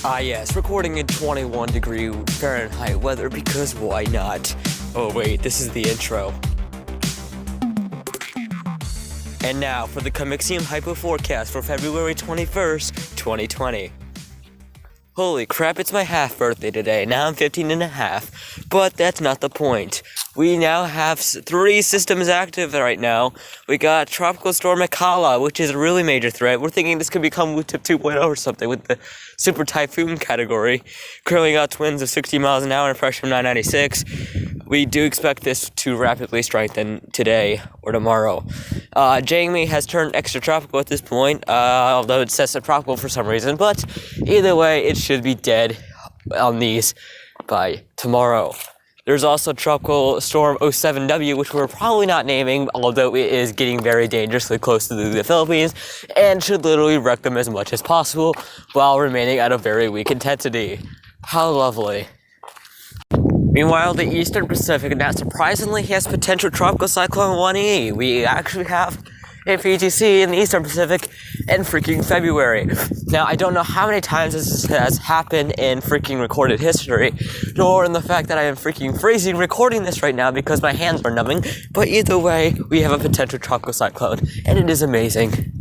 Ah yes, recording in 21-degree Fahrenheit weather because why not? Oh wait, this is the intro. And now for the Comixium Hypo forecast for February 21st, 2020. Holy crap, it's my half birthday today. Now I'm 15 and a half, but that's not the point. We now have 3 systems active right now. We got Tropical Storm Akala, which is a really major threat. We're thinking this could become Wu-Tip 2.0 or something with the Super Typhoon category. Currently got winds of 60 miles an hour and pressure of 996. We do expect this to rapidly strengthen today or tomorrow. Jangmi has turned extratropical at this point, although it says subtropical for some reason, but either way, it should be dead on these by tomorrow. There's also Tropical Storm 07W, which we're probably not naming, although it is getting very dangerously close to the Philippines, and should literally wreck them as much as possible, while remaining at a very weak intensity. How lovely. Meanwhile, the Eastern Pacific now surprisingly has potential Tropical Cyclone 1E. We actually have a PTC in the Eastern Pacific in freaking February. Now, I don't know how many times this has happened in freaking recorded history, nor in the fact that I am freaking freezing recording this right now because my hands are numbing, but either way, we have a potential tropical cyclone, and it is amazing.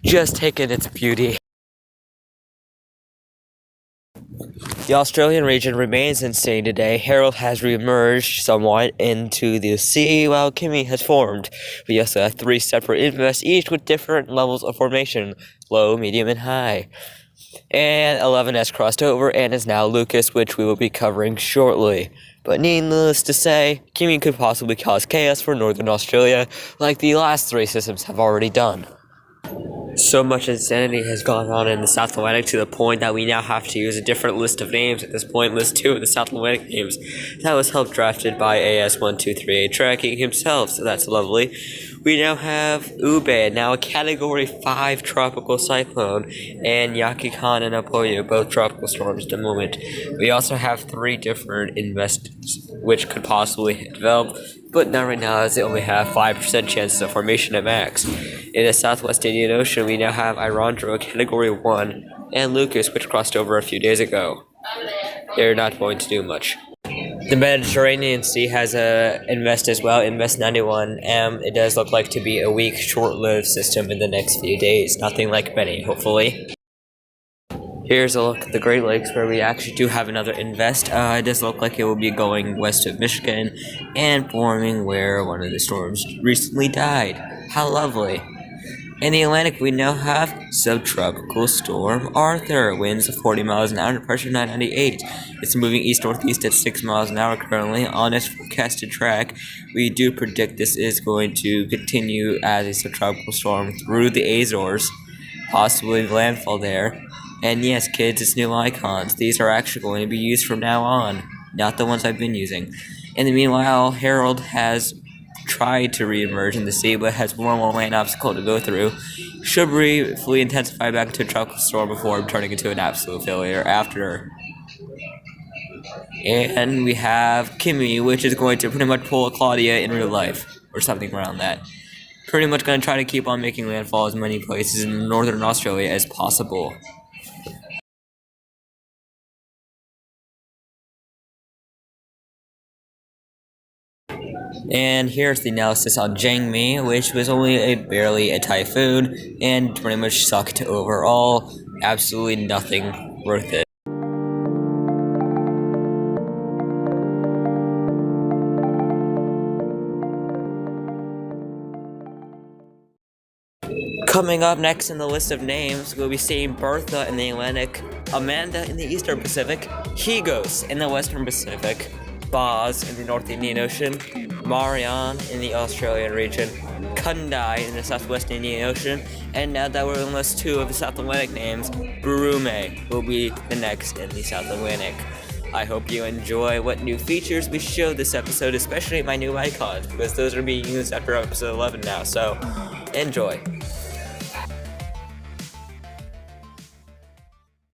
Just take in its beauty. The Australian region remains insane today. Harold has re-emerged somewhat into the sea, while Kimi has formed. We also have 3 separate invests, each with different levels of formation, low, medium, and high. And 11 has crossed over and is now Lucas, which we will be covering shortly. But needless to say, Kimi could possibly cause chaos for Northern Australia, like the last 3 systems have already done. So much insanity has gone on in the South Atlantic to the point that we now have to use a different list of names at this point, list 2 of the South Atlantic names. That was help drafted by AS1238 Tracking himself, so that's lovely. We now have Ube, now a Category 5 tropical cyclone, and Yakikan and Apoyo, both tropical storms at the moment. We also have 3 different invests which could possibly develop, but not right now as they only have 5% chances of formation at max. In the Southwest Indian Ocean, we now have Irondro, Category 1, and Lucas, which crossed over a few days ago. They're not going to do much. The Mediterranean Sea has a invest as well, Invest 91M. It does look like to be a weak, short-lived system in the next few days. Nothing like many, hopefully. Here's a look at the Great Lakes, where we actually do have another invest. It does look like it will be going west of Michigan and forming where one of the storms recently died. How lovely. In the Atlantic, we now have Subtropical Storm Arthur. Winds of 40 miles an hour and pressure 998. It's moving east-northeast at 6 miles an hour currently on its forecasted track. We do predict this is going to continue as a subtropical storm through the Azores, possibly landfall there. And yes, kids, it's new icons. These are actually going to be used from now on, not the ones I've been using. In the meanwhile, Harold has tried to re-emerge in the sea, but has one more land obstacle to go through. Should briefly intensify back into a tropical storm before turning into an absolute failure after. And we have Kimi, which is going to pretty much pull a Claudia in real life, or something around that. Pretty much going to try to keep on making landfall as many places in northern Australia as possible. And here's the analysis on Jangmi, which was only barely a typhoon, and pretty much sucked overall. Absolutely nothing worth it. Coming up next in the list of names, we'll be seeing Bertha in the Atlantic, Amanda in the Eastern Pacific, Higos in the Western Pacific, Boz in the North Indian Ocean, Marian in the Australian region, Kundai in the Southwest Indian Ocean, and now that we're on list 2 of the South Atlantic names, Burume will be the next in the South Atlantic. I hope you enjoy what new features we show this episode, especially my new icons, because those are being used after episode 11 now, so enjoy.